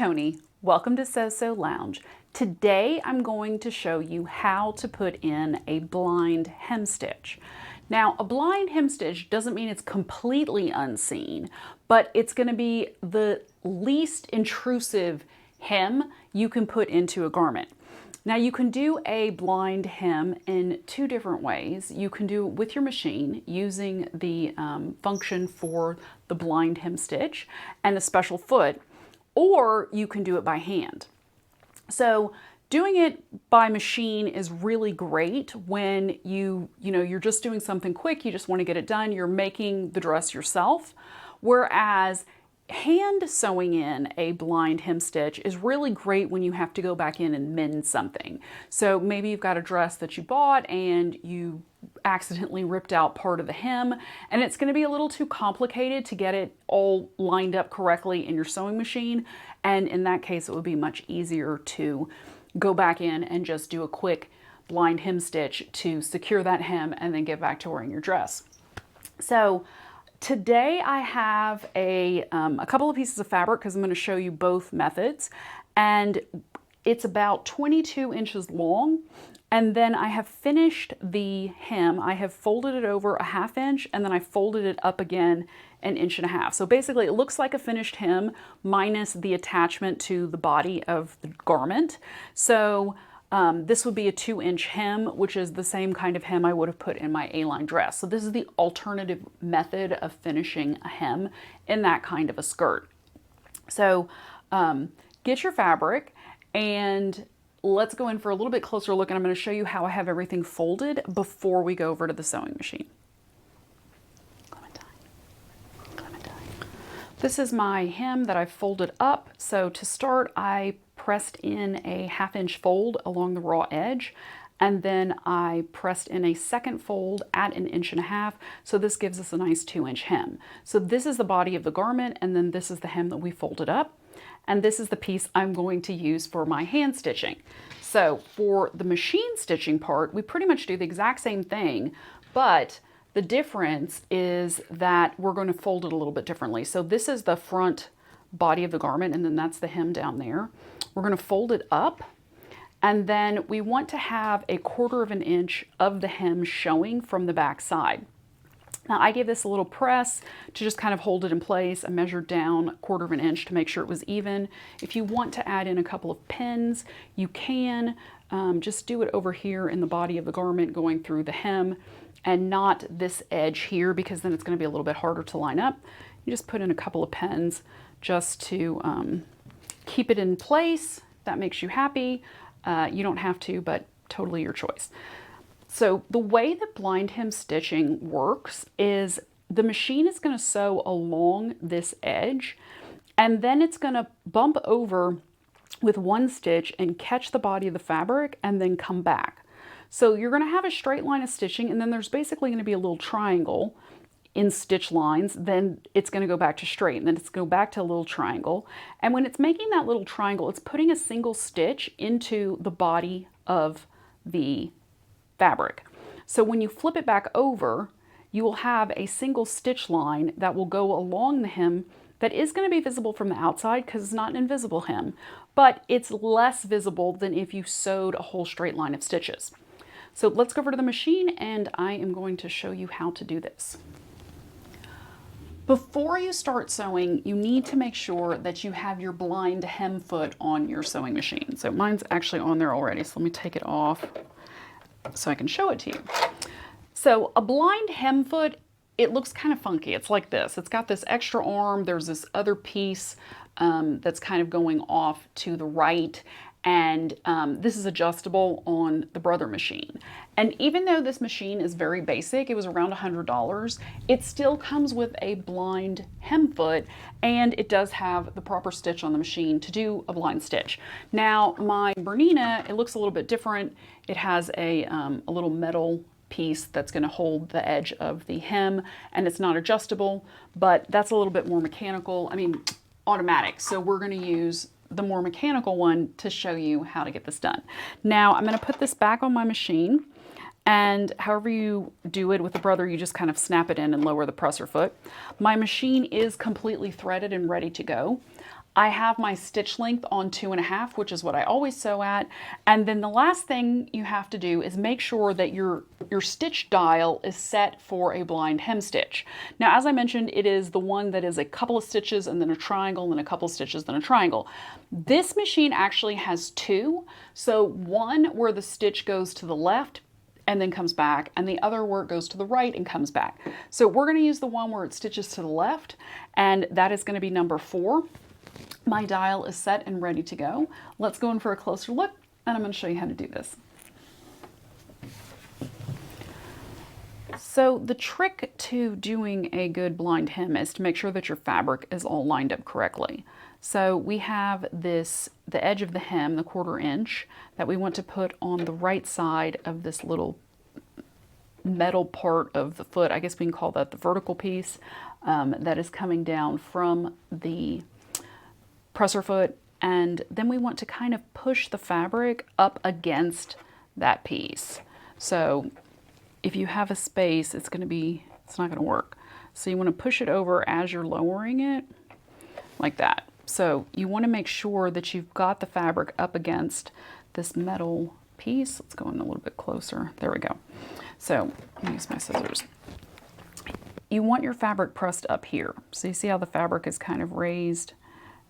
Tony. Welcome to So Lounge. Today I'm going to show you how to put in a blind hem stitch. Now, a blind hem stitch doesn't mean it's completely unseen, but it's going to be the least intrusive hem you can put into a garment. Now, you can do a blind hem in two different ways. You can do it with your machine using the function for the blind hem stitch and a special foot, or you can do it by hand. So doing it by machine is really great when you're just doing something quick, you just want to get it done, you're making the dress yourself. Whereas hand sewing in a blind hem stitch is really great when you have to go back in and mend something. So maybe you've got a dress that you bought and you accidentally ripped out part of the hem, and it's going to be a little too complicated to get it all lined up correctly in your sewing machine. And in that case, it would be much easier to go back in and just do a quick blind hem stitch to secure that hem and then get back to wearing your dress. So today I have a couple of pieces of fabric because I'm going to show you both methods, and it's about 22 inches long. And then I have finished the hem. I have folded it over a 1/2 inch, and then I folded it up again 1.5 inches. So basically it looks like a finished hem minus the attachment to the body of the garment. So this would be a 2-inch hem, which is the same kind of hem I would have put in my A-line dress. So this is the alternative method of finishing a hem in that kind of a skirt. So get your fabric and let's go in for a little bit closer look, and I'm going to show you how I have everything folded before we go over to the sewing machine. This is my hem that I've folded up. So to start, I pressed in a 1/2 inch fold along the raw edge, and then I pressed in a second fold at 1.5 inches. So this gives us a nice 2-inch hem. So this is the body of the garment, and then this is the hem that we folded up. And this is the piece I'm going to use for my hand stitching. So for the machine stitching part, we pretty much do the exact same thing, but the difference is that we're going to fold it a little bit differently. So this is the front body of the garment, and then that's the hem down there. We're going to fold it up, and then we want to have 1/4 inch of the hem showing from the back side. Now I gave this a little press to just kind of hold it in place. I measured down 1/4 inch to make sure it was even. If you want to add in a couple of pins, you can just do it over here in the body of the garment going through the hem and not this edge here, because then it's going to be a little bit harder to line up. You just put in a couple of pins just to keep it in place. That makes you happy. You don't have to, but totally your choice. So the way that blind hem stitching works is the machine is going to sew along this edge, and then it's going to bump over with one stitch and catch the body of the fabric and then come back. So you're going to have a straight line of stitching, and then there's basically going to be a little triangle in stitch lines. Then it's going to go back to straight, and then it's going to go back to a little triangle. And when it's making that little triangle, it's putting a single stitch into the body of the fabric. So when you flip it back over, you will have a single stitch line that will go along the hem that is going to be visible from the outside because it's not an invisible hem, but it's less visible than if you sewed a whole straight line of stitches. So let's go over to the machine, and I am going to show you how to do this. Before you start sewing, you need to make sure that you have your blind hem foot on your sewing machine. So mine's actually on there already, so let me take it off so I can show it to you. So a blind hem foot, it looks kind of funky. It's like this. It's got this extra arm. There's this other piece that's kind of going off to the right, and this is adjustable on the Brother machine. And even though this machine is very basic, it was around $100, it still comes with a blind hem foot, and it does have the proper stitch on the machine to do a blind stitch. Now my Bernina, it looks a little bit different. It has a little metal piece that's going to hold the edge of the hem, and it's not adjustable, but that's a little bit more mechanical. I mean, automatic. So we're going to use the more mechanical one to show you how to get this done. Now I'm going to put this back on my machine, and however you do it with the Brother, you just kind of snap it in and lower the presser foot. My machine is completely threaded and ready to go. I have my stitch length on 2.5, which is what I always sew at. And then the last thing you have to do is make sure that your stitch dial is set for a blind hem stitch. Now, as I mentioned, it is the one that is a couple of stitches and then a triangle and then a couple of stitches, then a triangle. This machine actually has two. So one where the stitch goes to the left and then comes back, and the other where it goes to the right and comes back. So we're going to use the one where it stitches to the left, and that is going to be number 4. My dial is set and ready to go. Let's go in for a closer look, and I'm going to show you how to do this. So the trick to doing a good blind hem is to make sure that your fabric is all lined up correctly. So we have this, the edge of the hem, the 1/4 inch, that we want to put on the right side of this little metal part of the foot. I guess we can call that the vertical piece that is coming down from the presser foot. And then we want to kind of push the fabric up against that piece. So if you have a space, it's not going to work. So you want to push it over as you're lowering it, like that. So you want to make sure that you've got the fabric up against this metal piece. Let's go in a little bit closer. There we go. So let me use my scissors. You want your fabric pressed up here. So you see how the fabric is kind of raised,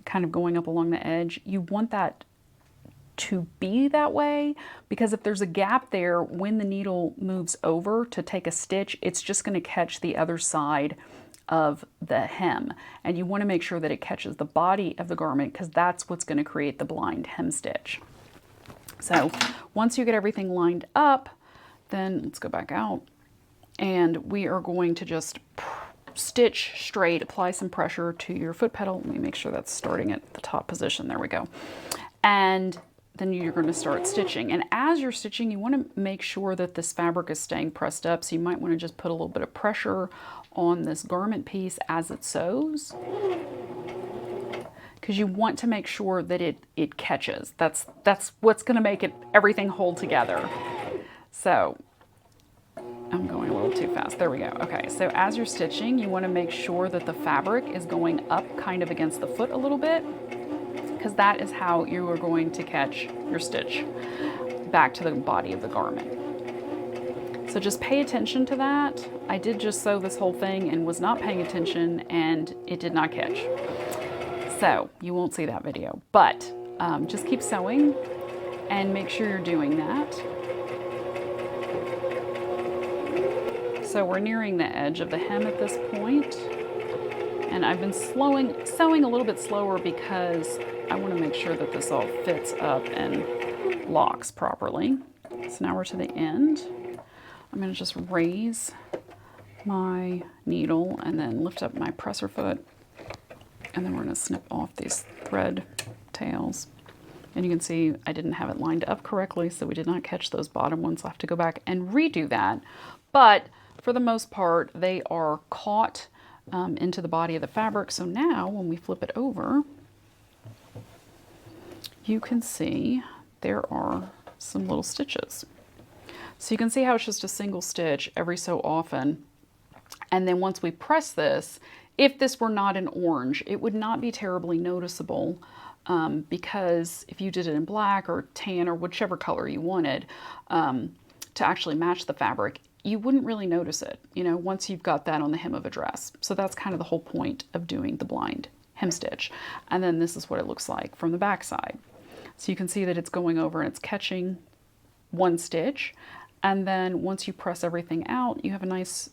kind of going up along the edge. You want that to be that way, because if there's a gap there, when the needle moves over to take a stitch, it's just going to catch the other side of the hem. And you want to make sure that it catches the body of the garment, because that's what's going to create the blind hem stitch. So once you get everything lined up, then let's go back out, and we are going to just stitch straight, apply some pressure to your foot pedal. Let me make sure that's starting at the top position. There we go. And then you're going to start stitching. And as you're stitching, you want to make sure that this fabric is staying pressed up. So you might want to just put a little bit of pressure on this garment piece as it sews, because you want to make sure that it catches. That's what's going to make everything hold together. So I'm going a little too fast. There we go. Okay, so as you're stitching, you want to make sure that the fabric is going up kind of against the foot a little bit, because that is how you are going to catch your stitch back to the body of the garment. So just pay attention to that. I did just sew this whole thing and was not paying attention, and it did not catch. So you won't see that video, but just keep sewing and make sure you're doing that. So we're nearing the edge of the hem at this point, and I've been sewing a little bit slower because I want to make sure that this all fits up and locks properly. So now we're to the end. I'm going to just raise my needle and then lift up my presser foot, and then we're going to snip off these thread tails. And you can see I didn't have it lined up correctly, so we did not catch those bottom ones. I'll have to go back and redo that. But for the most part, they are caught into the body of the fabric. So now when we flip it over, you can see there are some little stitches. So you can see how it's just a single stitch every so often. And then once we press this, if this were not in orange, it would not be terribly noticeable, because if you did it in black or tan or whichever color you wanted to actually match the fabric, you wouldn't really notice it, you know, once you've got that on the hem of a dress. So that's kind of the whole point of doing the blind hem stitch. And then this is what it looks like from the back side. So you can see that it's going over and it's catching one stitch. And then once you press everything out, you have a nice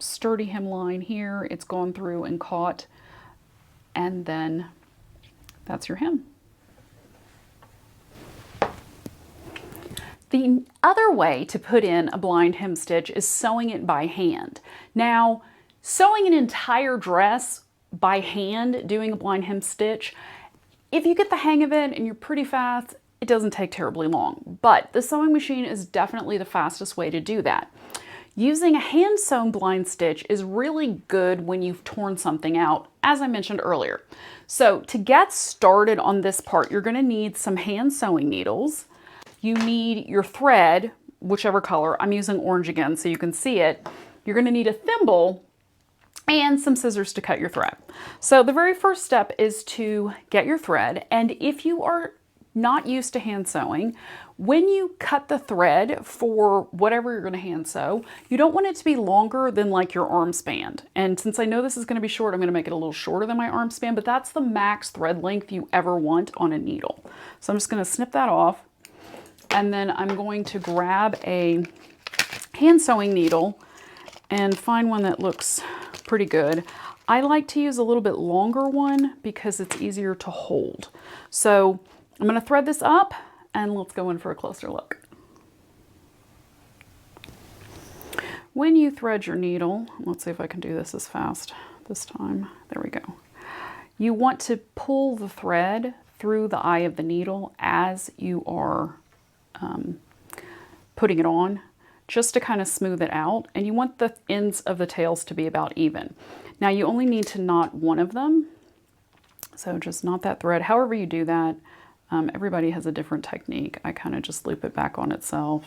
sturdy hemline here. It's gone through and caught, and then that's your hem. The other way to put in a blind hem stitch is sewing it by hand. Now, sewing an entire dress by hand, doing a blind hem stitch, if you get the hang of it and you're pretty fast, it doesn't take terribly long. But the sewing machine is definitely the fastest way to do that. Using a hand sewn blind stitch is really good when you've torn something out, as I mentioned earlier. So to get started on this part, you're going to need some hand sewing needles. You need your thread, whichever color. I'm using orange again so you can see it. You're going to need a thimble, and some scissors to cut your thread. So the very first step is to get your thread, and if you are not used to hand sewing, when you cut the thread for whatever you're going to hand sew, you don't want it to be longer than like your arm span. And since I know this is going to be short, I'm going to make it a little shorter than my arm span, but that's the max thread length you ever want on a needle. So I'm just going to snip that off, and then I'm going to grab a hand sewing needle and find one that looks pretty good. I like to use a little bit longer one because it's easier to hold. So I'm going to thread this up, and let's go in for a closer look. When you thread your needle, let's see if I can do this as fast this time. There we go. You want to pull the thread through the eye of the needle as you are putting it on, just to kind of smooth it out. And you want the ends of the tails to be about even. Now you only need to knot one of them. So just knot that thread. However you do that, everybody has a different technique. I kind of just loop it back on itself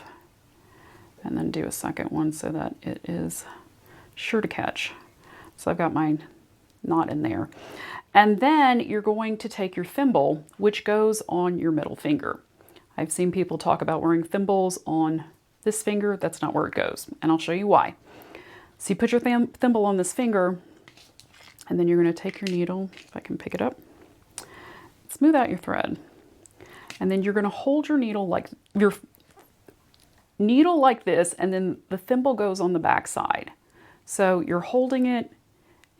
and then do a second one so that it is sure to catch. So I've got my knot in there. And then you're going to take your thimble, which goes on your middle finger. I've seen people talk about wearing thimbles on this finger. That's not where it goes, and I'll show you why. So you put your thimble on this finger, and then you're going to take your needle, if I can pick it up, smooth out your thread, and then you're going to hold your needle like this, and then the thimble goes on the back side. So you're holding it,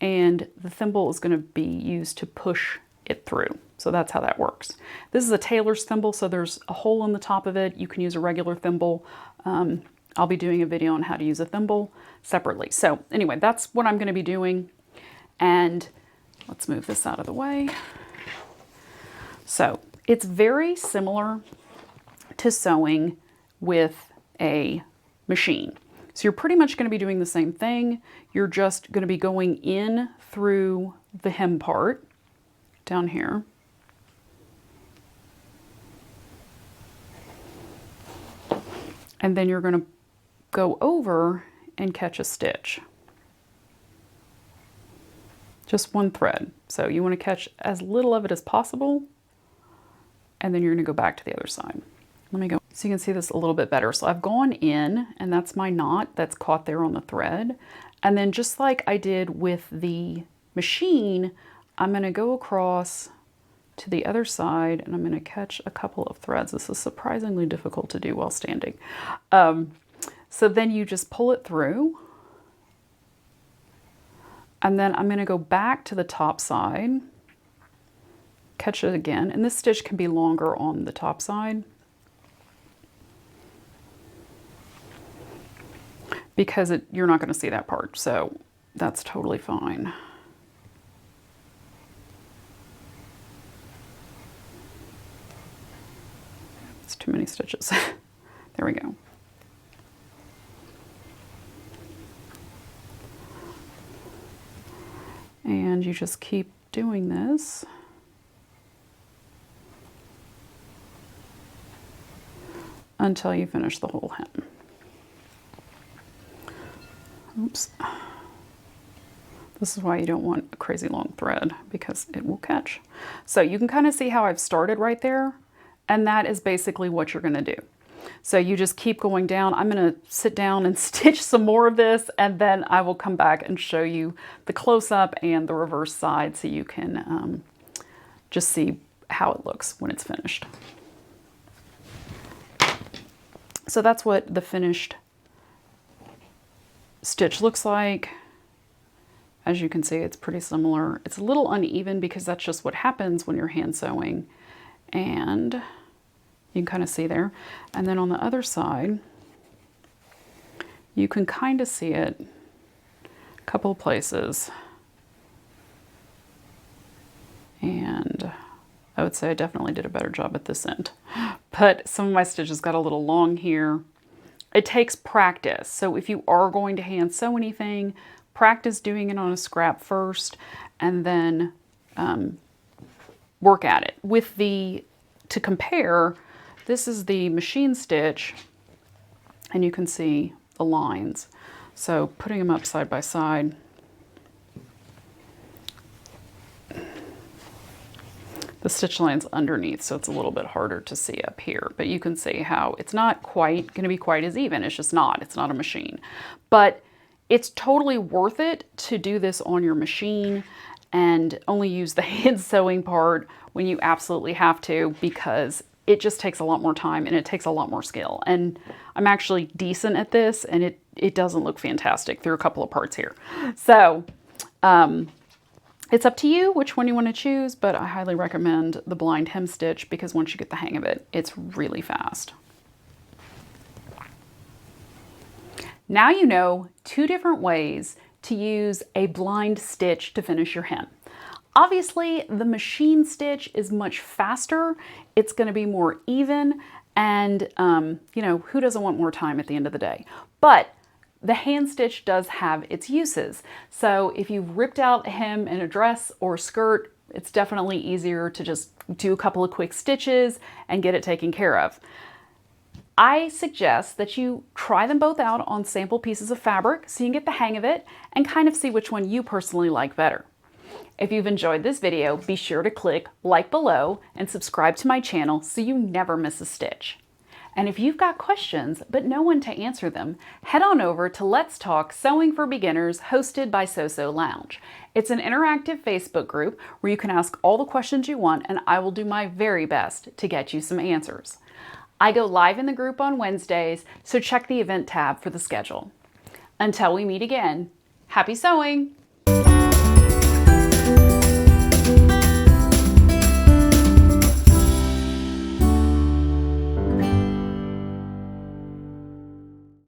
and the thimble is going to be used to push it through. So that's how that works. This is a tailor's thimble, so there's a hole in the top of it. You can use a regular thimble. I'll be doing a video on how to use a thimble separately. So anyway, that's what I'm going to be doing. And let's move this out of the way. So it's very similar to sewing with a machine. So you're pretty much going to be doing the same thing. You're just going to be going in through the hem part down here. And then you're going to go over and catch a stitch. Just one thread. So you want to catch as little of it as possible. And then you're going to go back to the other side. Let me go so you can see this a little bit better. So I've gone in, and that's my knot that's caught there on the thread. And then just like I did with the machine, I'm going to go across to the other side, and I'm going to catch a couple of threads. This is surprisingly difficult to do while standing. So then you just pull it through, and then I'm going to go back to the top side, catch it again, and this stitch can be longer on the top side because you're not going to see that part, so that's totally fine. It's too many stitches. There we go. And you just keep doing this. Until you finish the whole hem. Oops. This is why you don't want a crazy long thread, because it will catch. So you can kind of see how I've started right there, and that is basically what you're going to do. So you just keep going down. I'm going to sit down and stitch some more of this, and then I will come back and show you the close-up and the reverse side so you can just see how it looks when it's finished. So that's what the finished stitch looks like. As you can see, it's pretty similar. It's a little uneven because that's just what happens when you're hand sewing. And you can kind of see there. And then on the other side, you can kind of see it a couple of places. And I would say I definitely did a better job at this end. But some of my stitches got a little long here. It takes practice. So if you are going to hand sew anything, practice doing it on a scrap first, and then work at it. To compare, this is the machine stitch, and you can see the lines. So putting them up side by side, The stitch line's underneath, so it's a little bit harder to see up here, but you can see how it's not quite going to be quite as even. It's just not. It's not a machine. But it's totally worth it to do this on your machine and only use the hand sewing part when you absolutely have to, because it just takes a lot more time and it takes a lot more skill. And I'm actually decent at this, and it doesn't look fantastic through a couple of parts here. So it's up to you which one you want to choose, but I highly recommend the blind hem stitch because once you get the hang of it, it's really fast. Now you know 2 different ways to use a blind stitch to finish your hem. Obviously, the machine stitch is much faster. It's going to be more even, and you know, who doesn't want more time at the end of the day? But the hand stitch does have its uses. So if you've ripped out a hem in a dress or skirt, it's definitely easier to just do a couple of quick stitches and get it taken care of. I suggest that you try them both out on sample pieces of fabric so you can get the hang of it and kind of see which one you personally like better. If you've enjoyed this video, be sure to click like below and subscribe to my channel so you never miss a stitch. And if you've got questions but no one to answer them, head on over to Let's Talk Sewing for Beginners, hosted by Sew Lounge. It's an interactive Facebook group where you can ask all the questions you want, and I will do my very best to get you some answers. I go live in the group on Wednesdays, so check the event tab for the schedule. Until we meet again, happy sewing!